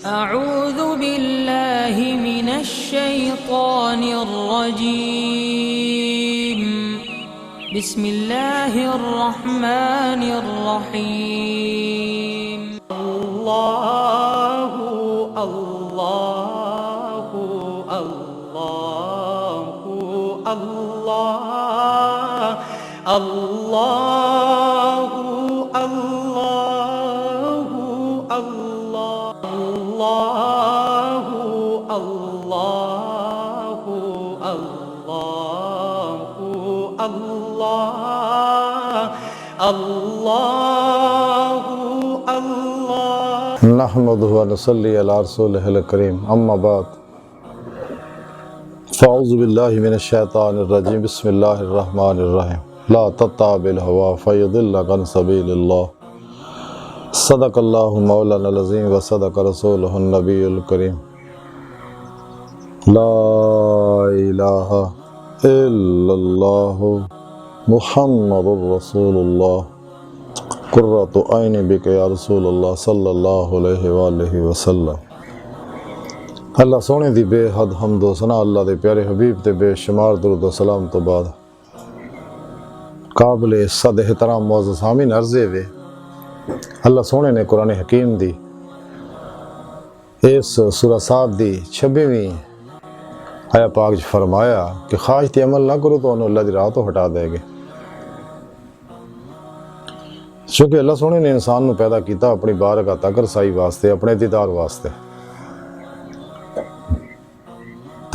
أعوذ بالله من الشيطان الرجيم بسم الله الرحمن الرحيم الله الله الله الله الله الله الله الله الله الله नहमदुहु व नसल्ली अला रसूलिहिल करीम अम्मा बाद फ़अऊज़ु बिल्लाहि मिनश शैतानिर रजीम बिस्मिल्लाहिर रहमानिर रहीम ला तत्तबिल हवा फयुदिल्लक अन सबीलिल्लाह सदक़ल्लाहु मौलानल अज़ीम व सदक़ रसूलुहुन नबियुल करीम ला इलाहा इल्लल्लाहु मुहम्मदुर रसूलुल्लाह कुर्रतु ऐनी बिक या रसूलुल्लाह सल्लल्लाहु अलैहि वसल्लम। अल्लाह सोने दी बेहद हम्द व सना अल्लाह दे प्यारे हबीब ते बेशुमार दुरूद व सलाम तो बाद काबिल सद एहतराम मुअज़्ज़ज़ हामिन अर्ज़े वे अल्लाह सोने ने कुरान हकीम दी इस सूरह साद दी 26वीं आया पाक च फरमाया कि ख्वाहिश ते अमल ना करो तो अल्लाह दी राह तो हटा देंगे। क्योंकि अल्लाह सोने ने इंसान को पैदा किया अपनी बारगाह तक रसाई वास्ते अपने दीदार वास्ते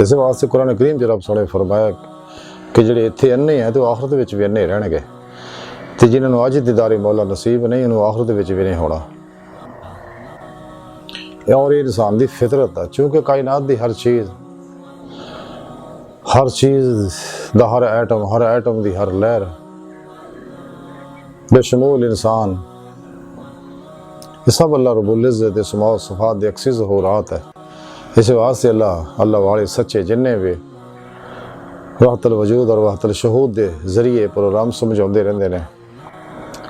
इस वास्ते कुरान करीम च रब सोने फरमाया कि जेडे इत्थे अन्ने हैं तो आखरत विच भी अन्ने रहणगे ते जिन्हां नूं अज दीदारे मौला नसीब नहीं उन्होंने आखरत विच भी नहीं होना। और ये इंसान की फितरत है चूँकि कायनात की हर चीज़ दा हर एटम की हर लहर बेशमूल इंसान ये सब अल्लाह रब्बुल इज़्ज़त दे अस्मा व सिफ़ात दे अक्सी ज़हूरात है। इस वास्ते अल्लाह वाले सच्चे जिन्ने भी वहतल वजूद और वहतल शहूद के जरिए प्रोग्राम समझाते रहते हैं।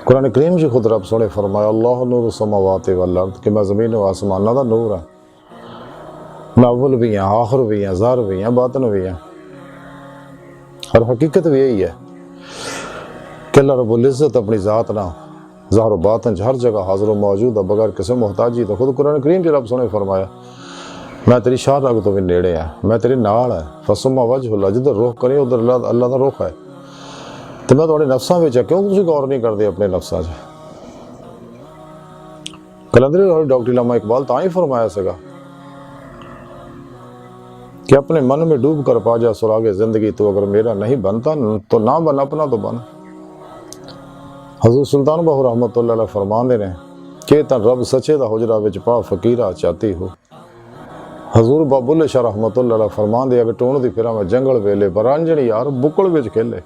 कुरान करीम जी खुद रब सोने फरमाया अल्लाह नूर समावाति वल अर्द कि मैं ज़मीन व आसमाना का नूर है। मैं अव्वल भी हाँ आखिर भी हाँ ज़ाहिर भी हाँ बातिन भी हाँ। और हकीकत भी यही है कि अल्लाह रब्बुल इज़्ज़त अपनी ज़ात ना ज़ाहिर बातिन हर जगह हाज़िर व मौजूद है बगैर किसी मोहताजी तो खुद कुरान करीम जी रब सोने फरमाया मैं तेरी शाह रग तो भी नेड़े है मैं तेरे नाल है फसुमा वजहुल्लाह जिधर रुख करे उधर अल्लाह का रुख है। तो मैं थोड़े नफ्सां विच है क्यों तुसीं गौर नहीं करते अपने नफ्सां च। कलंदर डॉक्टर इल्लामा इकबाल तां ही फरमाया सगा कि अपने मन में डूब कर पा जा सुरागे जिंदगी तो अगर मेरा नहीं बनता तो ना बन अपना तो बन। हज़रत सुल्तान बाहू रहमतुल्लाह अलैह फरमांदे ने कि तन रब सचे दा हुजरा विच पा फकीरा चाहती हो। हजूर बाबुल्ले शाह रहमतुल्लाह अलैह फरमांदे अगर टोण दी फिरा में जंगल वेले बरांजनी यार बुकल विच खेले।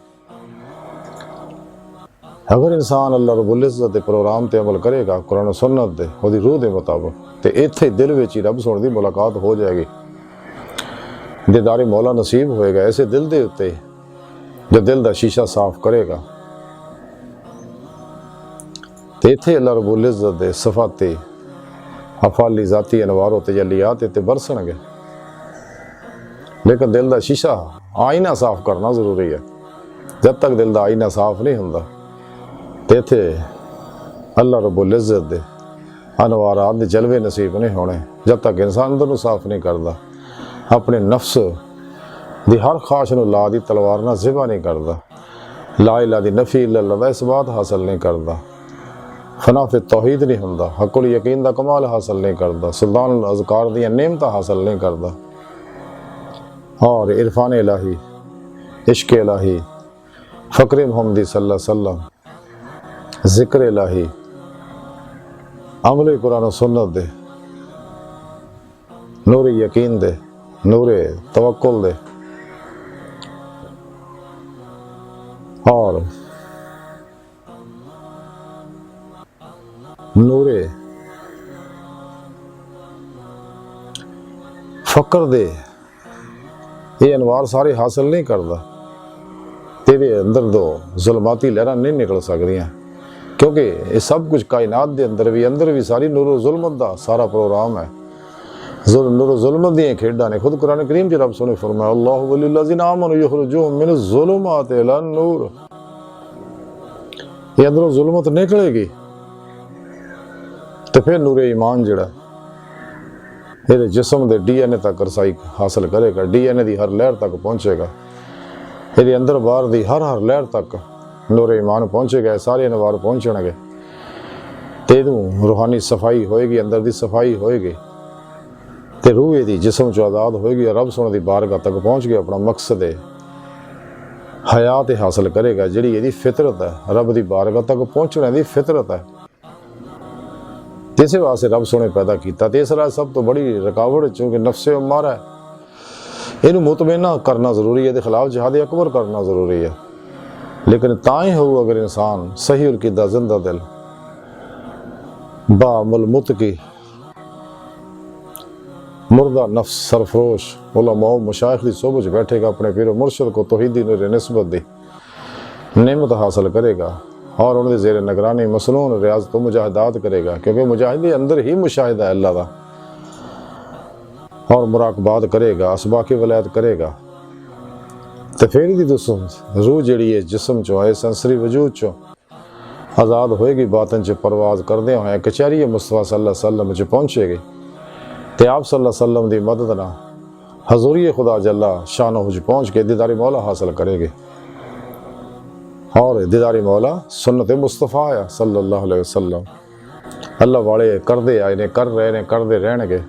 अगर इंसान अल्लाह रब्बुल इज़्ज़त दे प्रोग्राम ते अमल करेगा कुरान सुन्नत दे ओदी रूह दे मुताबिक ते इत्थे दिल विच ही रब सोने दी मुलाकात हो जाएगी दीदारे मौला नसीब होएगा। ऐसे दिल दे उत्ते जो दिल दा शीशा साफ करेगा ते इत्थे अल्लाह रब्बुल इज़्ज़त दे सिफाते अफाली ज़ाती अनवार तजल्लियात इत्ते बरसणगे। लेकिन दिल दा शीशा आईना साफ करना जरूरी है। जब तक दिल दा आईना साफ नहीं हुंदा ते इत्थे अल्लाह रब्बुल इज़्ज़त दे अनवारात दे जलवे नसीब नहीं होने जब तक इंसान अंदर नूं साफ नहीं करता अपने नफ्स दी हर ख्वाहिश नूं ला दी तलवार नाल ज़िबा नहीं करता ला इलाहा दी नफ़ी इल्लल्लाह दा इस बात हासिल नहीं करता फना फिर तौहीद नहीं होंदा हक़ुल यकीन दा कमाल हासिल नहीं करता सुल्तान अज़कार दी नेमत हासिल नहीं करता और इरफान इलाही इश्क इलाही फ़क्र मुहम्मदी सल्लल्लाहु अलैहि वसल्लम ज़िक्र इलाही अमल कुरान सुन्नत दे नूर यकीन दे नूर तवक्कुल दे और नूरे फ़क्र दे ये अनवार सारे हासिल नहीं करता तेरे अंदर दो जुल्माती लहरां नहीं निकल सकदियां क्योंकि ये सब कुछ कायनात के अंदर भी सारी नूर जुल्मत दा सारा प्रोग्राम है। जुल्म दी खेडां ने। खुद कुरान करीम च रब सोने फरमाया अल्लाहु वलियुल्लज़ीना आमनू युखरिजुहुम मिनज़्ज़ुलुमाति इलन नूर। ये अंदरों जुल्मत निकलेगी तो फिर नूरे ईमान जड़ा ये जिस्म के DNA तक रसाई हासिल करेगा, DNA की हर लहर तक पहुँचेगा, ये अंदर बाहर की हर लहर तक नूरे ईमान पहुँचेगा, सारे अनवार पहुँचणगे तो रूहानी सफाई होएगी, अंदर की सफाई होएगी तो रूह यदी जिस्म चो आज़ाद होएगी और रब सोने की बारगाह तक पहुँच गया अपना मकसद है हयात हासिल करेगा। जिहड़ी यदी फितरत है रब की बारगाह तक पहुँचने की फितरत है, इस वास्ते रब सोने पैदा किया। तीसरा सब तो बड़ी रुकावट चूँकि नफ्से उम्मारा है, इनू मुतमइना करना जरूरी है, के खिलाफ जिहाद अकबर करना जरूरी है। लेकिन ताई हो अगर इंसान सही और किदा जिंदा दिल बामुल मुतकी मुर्दा नफ्स सरफरोश उलमा मशाइख की सोबत बैठेगा, अपने पीर मुर्शद को तौहीदी नूर निस्बत दी नेमत हासिल करेगा और उनके ज़ेर निगरानी मसनून रियाज तो मुजाहिदात करेगा, क्योंकि मुजाहिद अंदर ही मुशाहिदा है अल्लाह का, और मुराकबात करेगा, असबाकी वलायत करेगा तो फिर ही दोस्तों रूह जड़ी है जिस्म चो है संसरी वजूद चो आज़ाद होएगी, बातन च परवाज करदे होए कचहरी मुस्तफा सल्लल्लाहु अलैहि वसल्लम च पहुँचेगी तो आप सल्लल्लाहु अलैहि वसल्लम की मदद ना हजूरी खुदा जल्ला शानो च पहुँच के दीदारी मौला हासिल करेगी। और दीदारी मौला सुन्नत मुस्तफ़ा आ सल्लल्लाहु अलैहि वसल्लम अल्लाह वाले करते आए ने, कर रहे ने, करते रहणगे,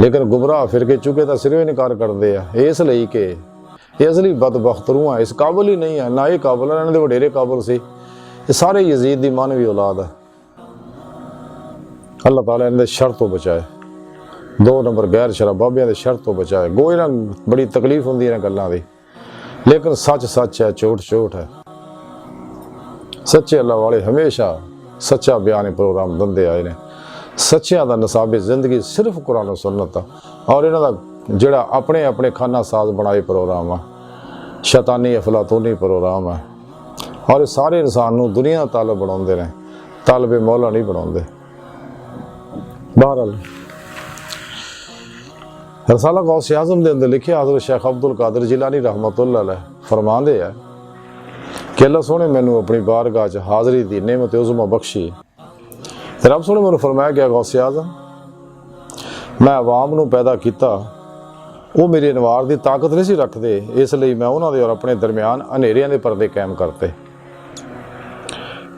लेकिन गुमराह फिर के चुके तो सिर्फ इनकार करते हैं इसलिए कि ये असली बदबख्त रूह है, इस काबिल ही नहीं है, ना ये काबिल है, इन्होंने वडेरे काबिल से ये सारे यजीद की मानवी औलाद है। अल्लाह ताला इन्हें शर तो बचाए, 2 नंबर गैर शरा बाबियां के शर तो बचाए। गो इन्हें बड़ी तकलीफ होंगी इन्हें गल्लां दी, लेकिन सच सच है, झूठ झूठ है। सच्चे अल्लाह वाले हमेशा सच्चा बयान प्रोग्राम दंदे आए ने। सच्चिया का नसाबे जिंदगी सिर्फ कुरान और सुन्नत और इन्हों का जोड़ा अपने अपने खाना साज बनाए प्रोग्राम है, शैतानी अफलातूनी प्रोग्राम है, और सारे इंसान को दुनिया का तालब बनाते हैं, तालबे मौला नहीं बनाते। बहरहाल रसाला गौस आज़म के अंदर लिखे हज़रत शेख अब्दुल कादिर जिलानी रहमतुल्लाह अलैह फरमाते हैं कि अल्लाह सोने मैनू अपनी बारगाह च हाज़री दी नेमत उज़मा बख्शी। रब सोने मैनू फरमाया गया गौस आज़म मैं अवाम नू पैदा किया, वो मेरे अनवार की ताकत नहीं सी रखते, इसलिए मैं उन्होंने और अपने दरम्यान अनेरियां के पर्दे कायम करते।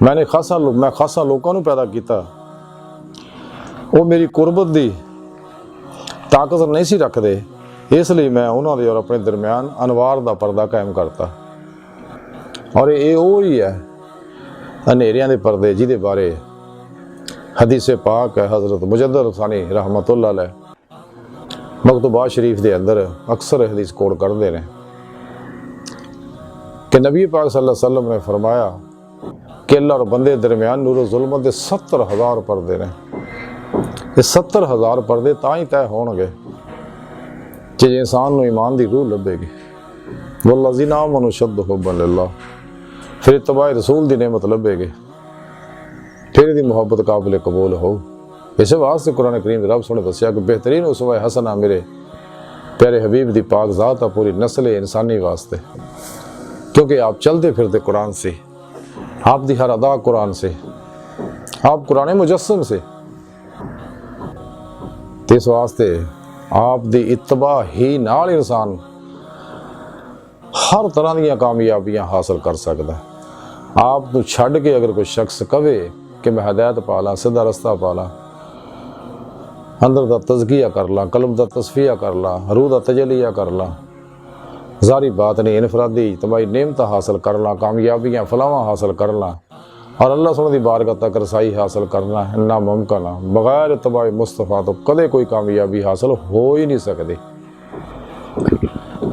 मैं खासा लोगों को पैदा किया, वो मेरी कुर्बत की ताकत नहीं सी रखते, इसलिए मैं उन्होंने और अपने दरम्यान अनवार का पर्दा कायम करता। और ये वो ही है अनेरियां के पर्दे जिहदे बारे हदीस पाक है हज़रत मुजद्दिद रसानी रहमतुल्लाह अलैह मकतूबात शरीफ के अंदर अक्सर हदीस कोड करते हैं कि नबी पाक सल्लल्लाहु अलैहि वसल्लम ने फरमाया कि अल्लाह और बंदे दरम्यान नूर जुल्मत के 70,000 पर्दे ने। ये 70,000 पर्दे तां ही तय होणगे जे इंसान को ईमान की रूह लभेगी। वल्लज़ीना आमनू अशद्दु हुब्बन लिल्लाह, फिर इत्तिबा रसूल की नेमत लभेगी, फिर इसकी मुहब्बत काबिल कबूल हो। इस वास्ते कुरान करीम रब सोने दसिया कि बेहतरीन उसवा हसना मेरे प्यारे हबीब की पाक ज़ात है पूरी नस्ल इंसानी वास्ते, क्योंकि आप चलते फिरते कुरान से, आपकी हर अदा कुरान से, आप कुरान मुजस्सम से, इस वास्ते आपकी इत्तबा ही नाल इंसान हर तरह दी कामयाबियां हासिल कर सकता है। आप तो छड़ के अगर कोई शख्स कहे कि मैं हदायत पा ला, सीधा रस्ता पा ला, अंदर का तज़किया कर ला, कल्ब का तस्फिया कर ला, रूह का तजलिया कर ला, जारी बात नहीं इनफरादी तबाही नेमत हासिल कर ला, कामयाबियां फलावा हासिल कर ला, और अल्लाह सुन की बारगाह तक रसाई हासिल करना इन्ना मुमकिन है। बगैर तबाही मुस्तफ़ा तो कदे कोई कामयाबी हासिल हो ही नहीं सकती।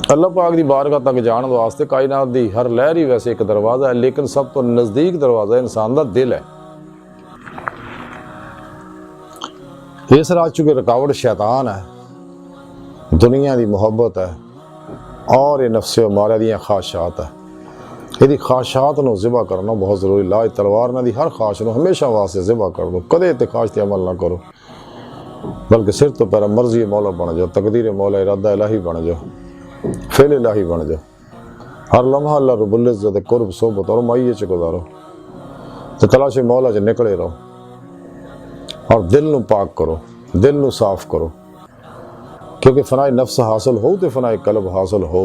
अल्लाह पाक की बारगाह तक जाने वास्ते कायनात की हर लहर ही वैसे एक दरवाज़ा है, लेकिन सब तो नज़दीक दरवाज़ा इंसान का दिल है। इस राह चुके रुकावट शैतान है, दुनिया की मुहब्बत है, और ये नफ्से मारे दियाँ ख्वाहिशात है। यदि ख्वाहिशात को ज़िबा करना बहुत ज़रूरी। लाज तलवार ना दी हर ख्वाहिश को हमेशा वास्ते ज़िबा कर दो, कदे ते ख्वाहिश ते अमल ना करो। बल्कि सिर तो पैरा मर्जी मौला बन जाओ, तकदीर मौला इरादा इलाही बन जाओ, फेल इलाही बन जाओ। हर लम्हा अल्लाह रब्बुल इज़्ज़त कुर्ब सोबत और माइये च गुजारो, तो तलाश मौला च निकले रहो और दिल नू पाक करो, दिल नू साफ करो, क्योंकि फनाए नफ्स हासिल हो तो फनाए कल्ब हासिल हो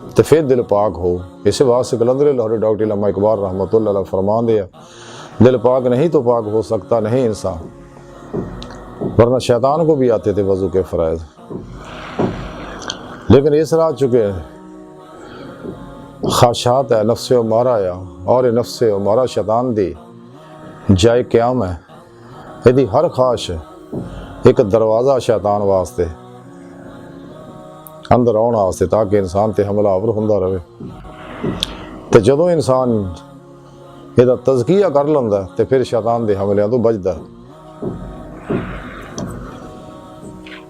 तो फिर दिल पाक हो। इस वास्ते कलंदर लाहौरी डॉक्टर इल्लामा इकबाल रहमतुल्लाह अलैह फरमान दिया, दिल पाक नहीं तो पाक हो सकता नहीं इंसान, वरना शैतान को भी आते थे वज़ू के फ़राइज़। लेकिन इस रात चुके ख्वाहिशात है, नफ्स उमारा है, और ये नफ्स उमारा शैतान दी जाए क़याम है। यदि हर ख्वाहिश एक दरवाज़ा शैतान वास्ते अंदर आने वास्ते, ताकि इंसान ते हमलावर होंदा रहे। तो जदों इंसान ਇਹਦਾ तज़किया कर लेंदा तो फिर शैतान के हमलों तो बचदा।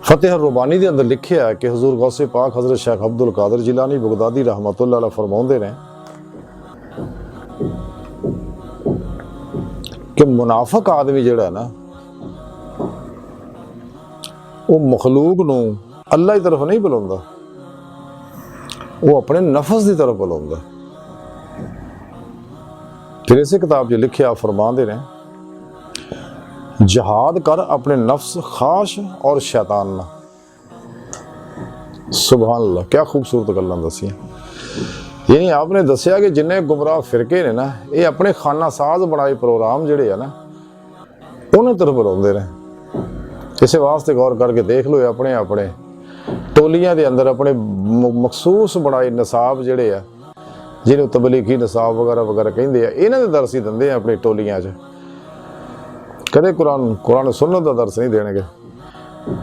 फतेह रुबानी के अंदर लिखिया है कि हजूर गौसे पाक हज़रत शेख अब्दुल कादिर जिलानी बगदादी रहमतुल्लाह अलैह फरमाउंदे ने कि मुनाफिक आदमी जिहड़ा ना वो मखलूक नूं अल्लाह की तरफ नहीं बुलाउंदा, वो अपने नफस की तरफ बुलाउंदा। फिर इस किताब च लिखिया फरमाते ने, जहाद कर अपने नफ्स ख्वाहिश और शैतान ना। सुभान अल्लाह, क्या खूबसूरत गल्लां दसियां। यानी आपने दसिया कि जिन्ने गुमराह फिरके ने ना, ये अपने खाना साज बनाए प्रोग्राम जिहड़े है ना उन्हें तरफ बुलाउंदे ने। इस वास्ते गौर करके देख लो, अपने अपने टोलियां दे अंदर अपने मखसूस बनाए निसाब जिहड़े आ, जिन्हें तबलीगी निसाब वगैरह वगैरह कहिंदे आ, इन्हां दे दर्स ही दिंदे अपनी टोलियां च। कदे कुरान सुन्नत का दर्स नहीं देणगे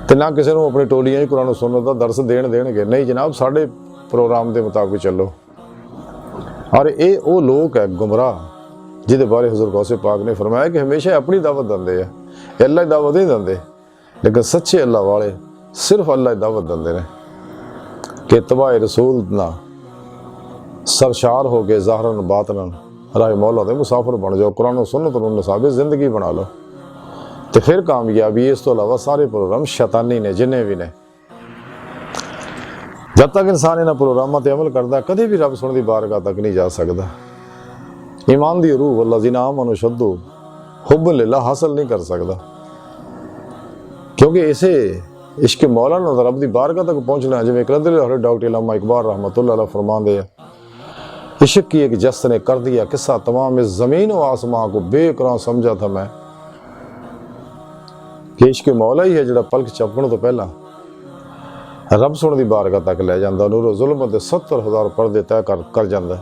ते ना किसी को अपनी टोलियां कुरान सुन्नत का दर्स देणगे। नहीं जनाब, साढ़े प्रोग्राम के मुताबिक चलो। और ये वो लोग है गुमराह जिहदे बारे हज़रत गौसे पाक ने फरमाया कि हमेशा अपनी दावत दिंदे आ, अल्लाह की दावत नहीं दिंदे। लेकिन सच्चे अल्लाह वाले सिर्फ अल्लाह की दावत दिंदे ने कि तबाए रसूल ना सरशार हो गए ज़ाहरन बातनन राह मौला दे मुसाफिर बन जाओ, कुरान सुन्नत नूं निसाबे ज़िंदगी बना लो, तो फिर कामयाबी। इस तो अलावा सारे प्रोग्राम शैतानी ने जिन्ने भी ने। जब तक इंसान इन्हां प्रोग्रामां ते अमल करता कभी भी रब सुन दी बारगाह तक नहीं जा सकता। ईमान दी रूह वल्लज़ीना आमनू शद्दू हुब्ब लिल्लाह हासिल नहीं कर सकता, क्योंकि इसे इश्क मौला नूं रब दी बारगाह तक पहुँचना, जिवें कलंदर लाहौरी डॉक्टर इल्लामा इकबाल रहमतुल्लाह अलैह फरमांदे हैं, इश्क की एक जस्त ने कर दिया किस्सा तमाम इस ज़मीन व आसमां को बेकरां समझा था मैं। कि इश्क मौला ही है जिहड़ा पलक झपकण तो पहला रब सुन दी बारगाह तक लै जांदा, नूर ज़ुल्मत दे 70,000 पर्दे तय कर जांदा।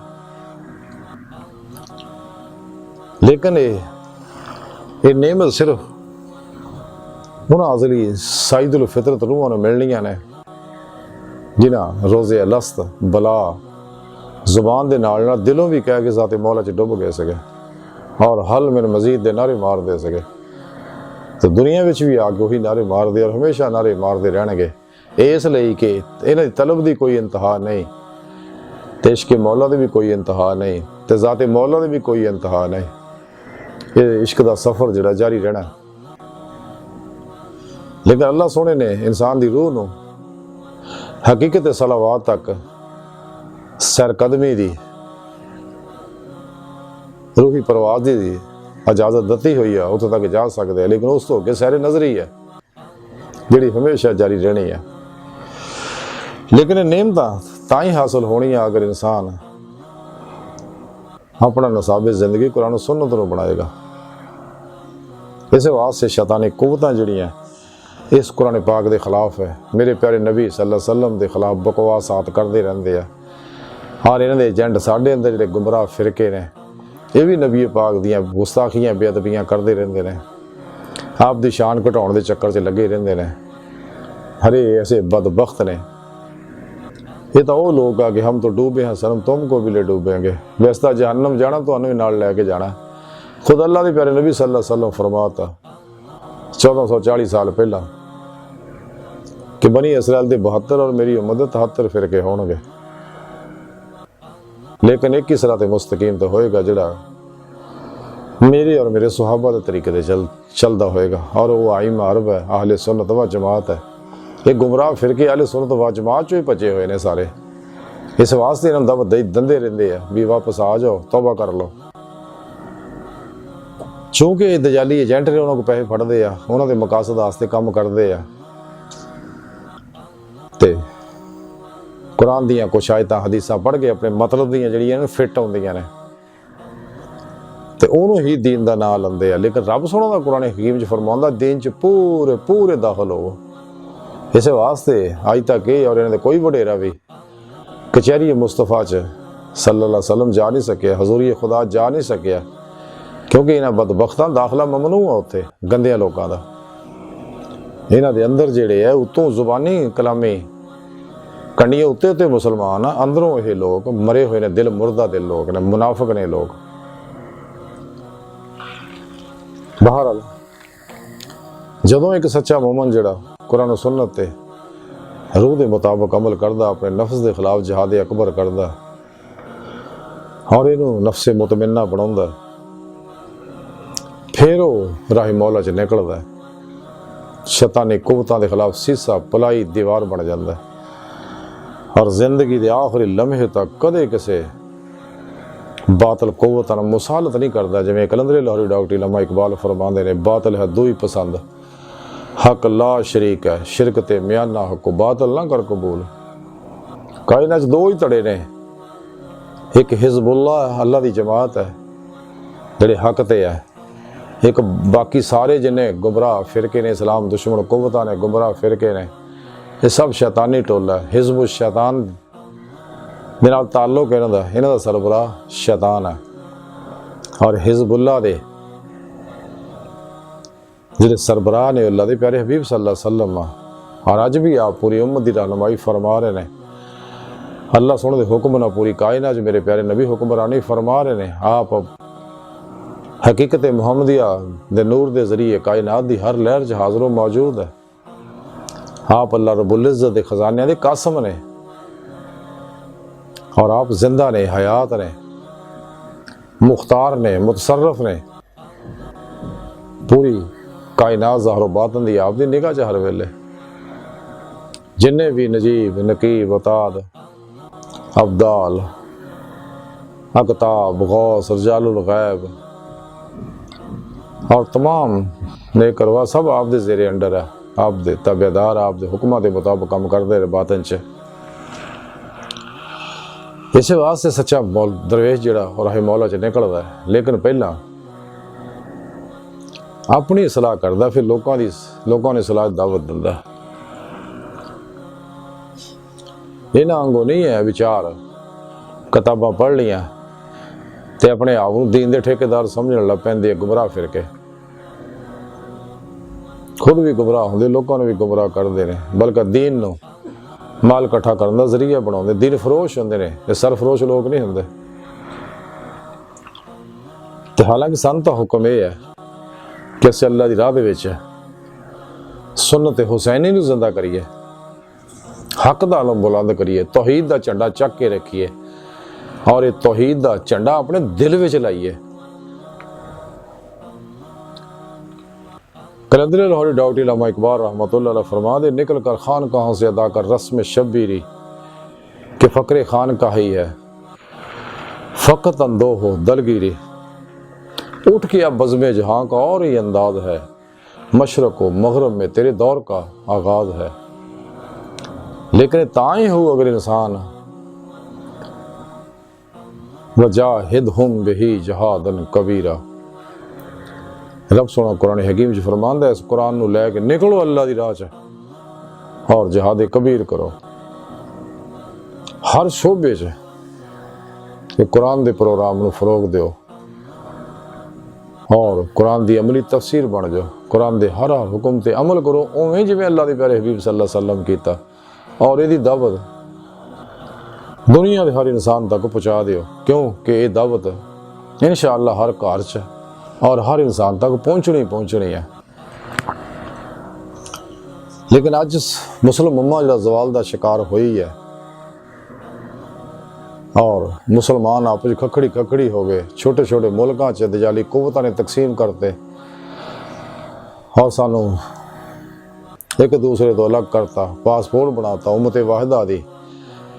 लेकिन ये नेमत सिर्फ उन्हां अज़ली साइदुल फितरत रूहां नूं मिलनियां ने जिन्हां रोज़े अलस्त बला जुबान दे नाल नाल दिलों भी कह के ज़ाते मौला च डुब गए सके और हल मिन मजीद दे नारे मार दे सके। तो दुनिया विच भी आके वही नारे मार दे और हमेशा नारे मारते रहणगे, इसलिए कि इन्हां दी तलब दी कोई इंतहा नहीं, ते इश्क मौला दी भी कोई इंतहा नहीं, ते ज़ाते मौला दी भी कोई इंतहा नहीं। ये इश्क दा सफ़र जिहड़ा जारी रहना। लेकिन अल्लाह सोने ने इंसान दी रूह नूं हकीकत सलावात तक सैरकदमी दी रूही परवाज़ दी इजाजत दी हुई है, उत्थे तक जा सकते हैं। लेकिन उस तो अगे सैरे नजरी है जिहड़ी हमेशा जारी रहनी है। लेकिन नेमत तां ही हासिल होनी है अगर इंसान अपना नसाबे जिंदगी कुरान सुन्नत नूं बनाएगा। इस वास्ते शैतानी कुव्वतां जिहड़ियां इस कुरान पाक के खिलाफ है, मेरे प्यारे नबी सल्लल्लाहु अलैहि वसल्लम के खिलाफ बकवासात करते रहते हैं। और इन्हां दे एजेंट साढ़े अंदर जिहड़े गुमराह फिरके ने, ये भी नबी पाक दियां गुस्ताखियां बेअदबियां करते रहते हैं, आप दी शान घटाउण दे चक्कर च लगे रहते हैं। हरे ऐसे बदबख्त ने। ये तो वो लोग आ कि हम तो डूबे हैं सनम तुमको भी ले डूबेंगे, वैसा जहन्नम जाना तो भी नाल लैके जाना। खुद अल्लाह के प्यारे नबी सल्लल्लाहु अलैहि वसल्लम फरमाता 1440 साल पहला कि बनी इसराइल के 72 और मेरी उम्मत 73 फिरके होणगे, लेकिन एक ही सिरात मुस्तकीम तो होएगा जिहड़ा मेरे और मेरे सुहाबा के तरीके से चलता होएगा। और वो आइम अरब है, आहले सुन्नत व जमात है। ये गुमराह फिरके आहले सुन्नत व जमात चो ही भजे हुए ने सारे। इस वास्ते इन्होंने दावत दंदे रहंदे आ भी वापस आ जाओ, तौबा कर लो। चूंकि दजाली एजेंट ने उन्होंने पैसे फड़ते आ, उन्होंने मकासद वास्ते काम करते आ। ते कुरान दियां कुछ आयतां हदीसां पढ़ के अपने मतलब दियां जड़ियां ने फिट आउंदियां ने ते उन्होंने ही दीन दा नाम लंदे आ। लेकिन रब सोहना दा कुरान हकीम च फरमांदा दीन च पूरे पूरे दाखल हो। इस वास्ते अज तक ये और इन्हां दे कोई वडेरा भी कचहरी मुस्तफा च सल्लल्लाहु अलैहि वसल्लम जा नहीं सकिया, हजूरी खुदा जा नहीं सकिया, क्योंकि इन्हां बदबख्तां दाखला ममनू आ उत्थे गंदियां लोकां दा। इन्हां दे अंदर जेड़े है उतों जुबानी कलामी कंडियां उत्ते उत्ते मुसलमान आ, अंदरों ये लोग मरे हुए ने, दिल मुर्दा दिल लोग ने, मुनाफिक ने लोग। बहरहाल जदों एक सच्चा मोमन जिहड़ा कुरान सुन्नत ते रूह के मुताबिक अमल करदा, अपने नफ्स के खिलाफ जिहाद अकबर करदा और इनू नफ्से मुतमिन्ना बनाउंदा, फिर वो राह मौला च निकलदा, शैतानी कुवतां के खिलाफ सीसा पलाई दीवार बन जाता और जिंदगी के आखिरी लम्हे तक कदे किसी बातल कुवतां नाल मुसालत नहीं करता। जिवें कलंदरे लाहौरी डॉक्टर अल्लामा इकबाल फरमांदे ने, बातल है दो ही पसंद, हक ला शरीक है, शिरक ते म्याना हक बातल ना कर कबूल। कायनात च दो ही धड़े ने, एक हिजबुल्लाह अल्लाह दी जमात है जिहड़े हक ते है, एक बाकी सारे जिन्हें गुमराह फिरके ने, इस्लाम दुश्मन कुवतां ने, गुमराह फिरके ने, ये सब शैतानी टोला है। हिजबुल शैतान दे नाल ताल्लुक इन्हां दा सरबराह शैतान है और हिजबुल्लाह दे जिहड़े सरबराह ने अल्लाह दे प्यारे हबीब सल्लल्लाहु अलैहि वसल्लम। और अज भी आप पूरी उम्मत दी रहनुमाई फरमा रहे ने। अल्लाह सोहणे दे हुक्म नाल पूरी कायनात मेरे प्यारे नबी हुक्मरानी फरमा रहे ने। आप हकीकत मुहम्मदिया दे नूर दे जरिए कायनात दी हर लहर च हाज़िर मौजूद है। आप अल्लाह रब्बुल इज़्ज़त दे खजानियां दे कासम ने और आप जिंदा ने, हयात ने, मुख्तार ने, मुतसर्रफ ने। पूरी कायनात ज़ाहिर बातिन दी आप दी निगाह च हर वेले। जिन्ने भी नजीब नकीब अताद अब्दाल अकताब गौस रजालुल गैब और तमाम नेकरवा सब आप दे ज़ेरे अंडर है। आप दे तबेदार, आप दे हुक्मां दे मुताबिक काम करदे रहे बातिन च। इस वास्ते सच्चा दरवेश जिहड़ा राह मौला च निकलदा है, लेकिन पहला अपनी सलाह करदा, फिर लोगों ने सलाह दावत दिंदा। इन्हां वांगू नहीं है विचार किताबां पढ़ लियां ते अपने आप नूं दीन दे ठेकेदार समझण लग पैंदे गुमराह फिरके। खुद भी गुमराह होंदे, लोगों ने भी गुमराह करते हैं, बल्कि दीन नूं माल इकट्ठा करने का जरिया बनाते। दीन फरोश होंदे ने, ये सरफरोश लोग नहीं होंदे। ते हालांकि सन तां हुक्म यह है कि असीं अल्लाह दी राह दे विच सुन्नत हुसैनी नूं जिंदा करिए, हक दा आलम बुलंद करिए, तौहीद दा झंडा चक के रखिए और ये तौहीद दा झंडा अपने दिल विच लाइए। कलंदरे लाहौरी डॉक्टर अल्लामा इकबाल रहमतुल्लाह अलैह फरमा दे, निकल कर खान कहाँ से अदा कर रस्म शब्बीरी के फ़क्र खान का ही है, फ़कत अंदो हो दलगिरी। उठ के अब बज़्म जहाँ का और ही अंदाज है, मशरक़ व मग़रिब में तेरे दौर का आगाज़ है। लेकिन ताई हो अगर इंसान वजाहिदहुम बिही जहादन कबीरा। रब सोना कुरान हकीम च फरमांदा है, इस कुरान नूं लैके निकलो अल्लाह दी राह च और जिहाद कबीर करो। हर शोबे च कुरान दे प्रोग्राम नूं फरोग दिओ और कुरान दी अमली तफसीर बन जाओ। कुरान दे हर हुक्म ते अमल करो उवें जिवें अल्लाह दे प्यारे हबीब सल्लल्लाहु अलैहि वसल्लम कीता और इहदी दावत दुनिया दे हर इंसान तक पहुँचा दिओ, क्योंकि ये दावत इंशाअल्लाह हर घर च और हर इंसान तक पहुँचनी है। लेकिन अज मुस्लिम उम्मा जिहड़ा ज़वाल दा शिकार होई है, और मुसलमान आपस में खखड़ी खखड़ी हो गए, छोटे छोटे मुल्कों च दजाली कुव्वतां ने तकसीम करते और सानू एक दूसरे तो अलग करता, पासपोर्ट बनाता, उम्मत वाहिदा दी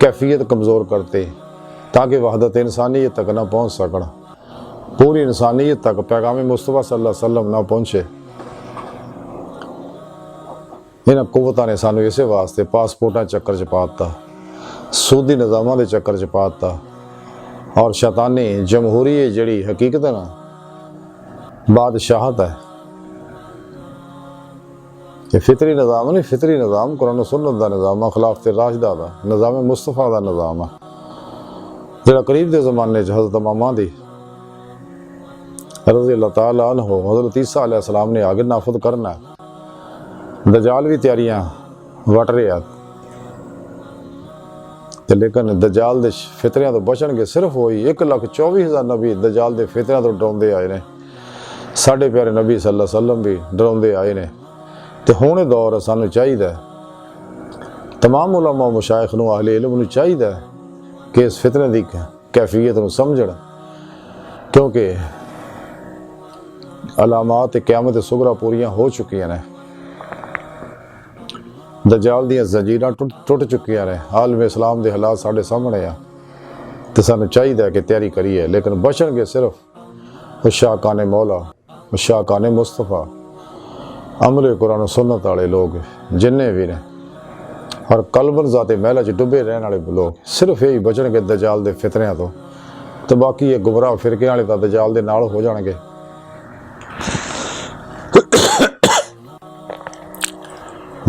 कैफियत कमज़ोर करते ताकि वहदत इंसानियत तक ना पहुँच सकन, पूरी इंसानियत तक पैगाम मुस्तफ़ा सल्लल्लाहु अलैहि वसल्लम ना पहुँचे। इन्हां कुव्वतां ने सानू इसे वास्ते पासपोर्टां चक्कर च पाता, सूदी निज़ामां दे चक्कर च पाता और शैतानी जमहूरी जड़ी हकीकत है ना बादशाहत है, ये फितरी निज़ाम नहीं, फितरी निज़ाम कुरान सुन्नत दा निज़ाम, खिलाफत राशिदा दा निज़ाम मुस्तफ़ा दा निज़ाम है, जिहड़ा करीब के ज़माने च हज़रत मामा दी रज़ी अल्लाह तआला अन्हु हज़रत ईसा अलैहिस्सलाम ने आगे नाफद करना है। दजाल भी तैयारियां वट रहा ते लेकिन दजाल दे फितरियां तो बचन के सिर्फ वही 1,24,000 नबी दजाल दे फितरियां तो डराउंदे आए ने, साढ़े प्यारे नबी सल्लल्लाहु अलैहि वसल्लम भी डराउंदे आए ने। ते हुण दे दौर सानू चाहिए तमाम उलमा मुशाइख नूं अहले इल्म नूं चाहिए कि इस फितने की कैफियत नूं समझण, क्योंकि अलामात क़यामत सुगरा पूरियां हो चुकियां ने, दजाल दियां जंजीरां टुट चुकियां ने, आलम इस्लाम के हालात साढ़े सामने आ तो सानू चाहिए कि तैयारी करिए, लेकिन बचन के सिर्फ शाहकान मौला शाहकान मुस्तफ़ा अमले कुरान सुन्नत वाले लोग जिन्ने भी ने और कलबन ज़ाते महला च डुबे रहने वाले लोग सिर्फ यही बचन के दजाल के फितरियां तो बाकी ये गुमराह फिरके वाले तो दजाल के नाल हो जाएंगे।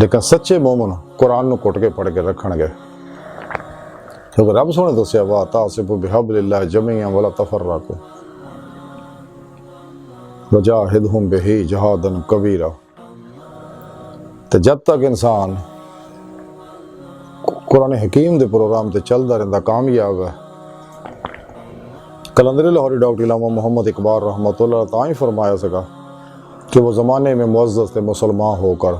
लेकिन सच्चे मोमन कुरान को कुट के पढ़ के रखणगे, क्योंकि रब सोने दस्या वा तासिबु बिहब्लिल्लाह जमीअन वला तफर्रकू वजाहिदहुम बिही जहादन कबीरा। तो जब तक इंसान कुरान हकीम के प्रोग्राम से चलता रहता कामयाब है। कलंदर लाहौरी डॉक्टर इलामा मोहम्मद इकबाल रहमतुल्लाह ताई फरमाया सका कि वो ज़माने में मुअज़्ज़ज़ थे मुसलमान होकर,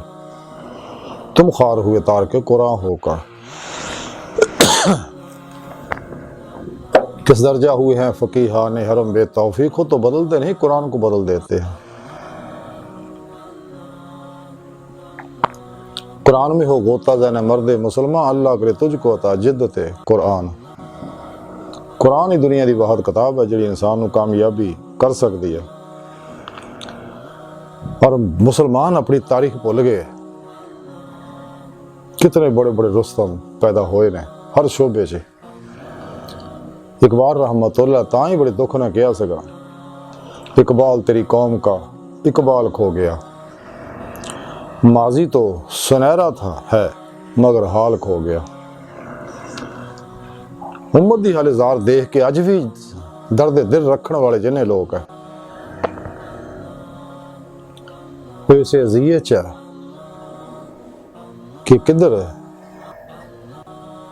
तुम खार हुए तार के कुरान होकर, किस दर्जा हुए हैं फ़कीहान हरम बेतौफीक, खुद तो बदलते नहीं कुरान को बदल देते हैं। कुरान में हो गोता जाने मर्द मुसलमान अल्लाह करे तुझको अता जिद्दत कुरान। कुरान ही दुनिया की वाहद किताब है जी इंसान को कामयाबी कर सकती है। और मुसलमान अपनी तारीख भुल गए, कितने बड़े बड़े रुस्तम पैदा होए ने हर शोबे से। इकबाल रहमतुल्लाह ताई बड़े दुख ने कहा सका, इकबाल तेरी कौम का इकबाल खो गया, माजी तो सुनहरा था है मगर हाल खो गया। उम्मत दी हाले जार देख के अज भी दर्द दिल रखने वाले जिन्हें लोग है कोई इसे अजियत है कि किधर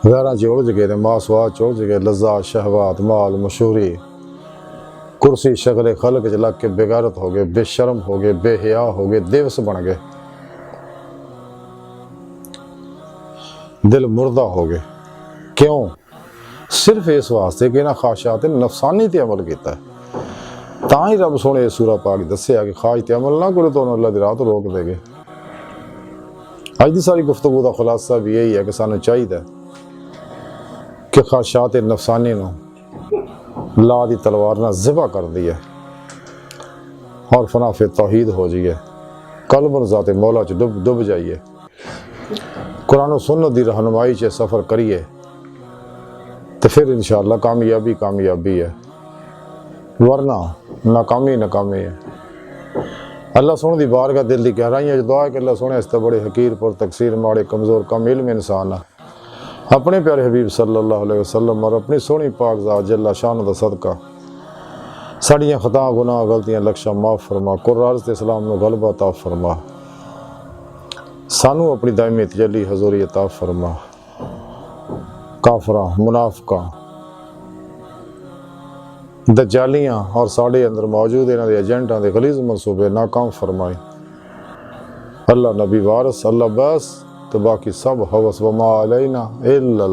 गैरां च उलझ गए, मासवाद च उलझ गए, लज्जा शहवात माल मशहूरी कुर्सी शगले खलक च लग के बेगारत हो गए, बेशर्म हो गए, बेहया हो गए, दिवस बन गए, दिल मुर्दा हो गए। क्यों? सिर्फ इस वास्ते कि इन्हां ख्वाहिशात नफसानी ते अमल किया है। तां ही रब सोने सूरा पाक दस्सिया कि ख्वाहिश ते अमल ना करो तो अल्लाह दी राह तो रोक देगे। अज की सारी गुफ्तगू का खुलासा भी यही है कि सानू चाहिए कि ख्वाहिशात नफसानी नूं ला दी तलवार नाल ज़िबा कर दी है और फनाफे तौहीद हो जाइए, कल्ब ज़ाते मौला च डुब जाइए, कुरान सुन्नत की रहनुमाई च सफ़र करिए तो फिर इंशाअल्लाह कामयाबी कामयाबी है, वरना नाकामी नाकामी है। अल्लाह सोने की बारगाह दिल की गहराइयां दुआ है कि अल्लाह सोने इस बड़े हकीर पर तकसीर माड़े कमज़ोर कम इल्म इंसान है अपने प्यारे हबीब सल्लल्लाहु अलैहि वसल्लम और अपनी सोहनी पाक ज़ात जल्ला शान दा सदका साड़ियाँ खता गुनाह गलतियाँ लक्शा माफ़ फरमा, कुरान ते इस्लाम नूं गलबा अता फरमा, सानू अपनी दायमी तजल्ली हजूरी अता फरमा। काफरा मुनाफिका दज्जालियाँ और साढ़े अंदर मौजूद इन्हां दे एजेंटां दे गलीज़ मनसूबे नाकाम फरमाए। अल्लाह नबी वारस अल्लाह बस तो बाकी सब हवस व मा अलैना इल्ला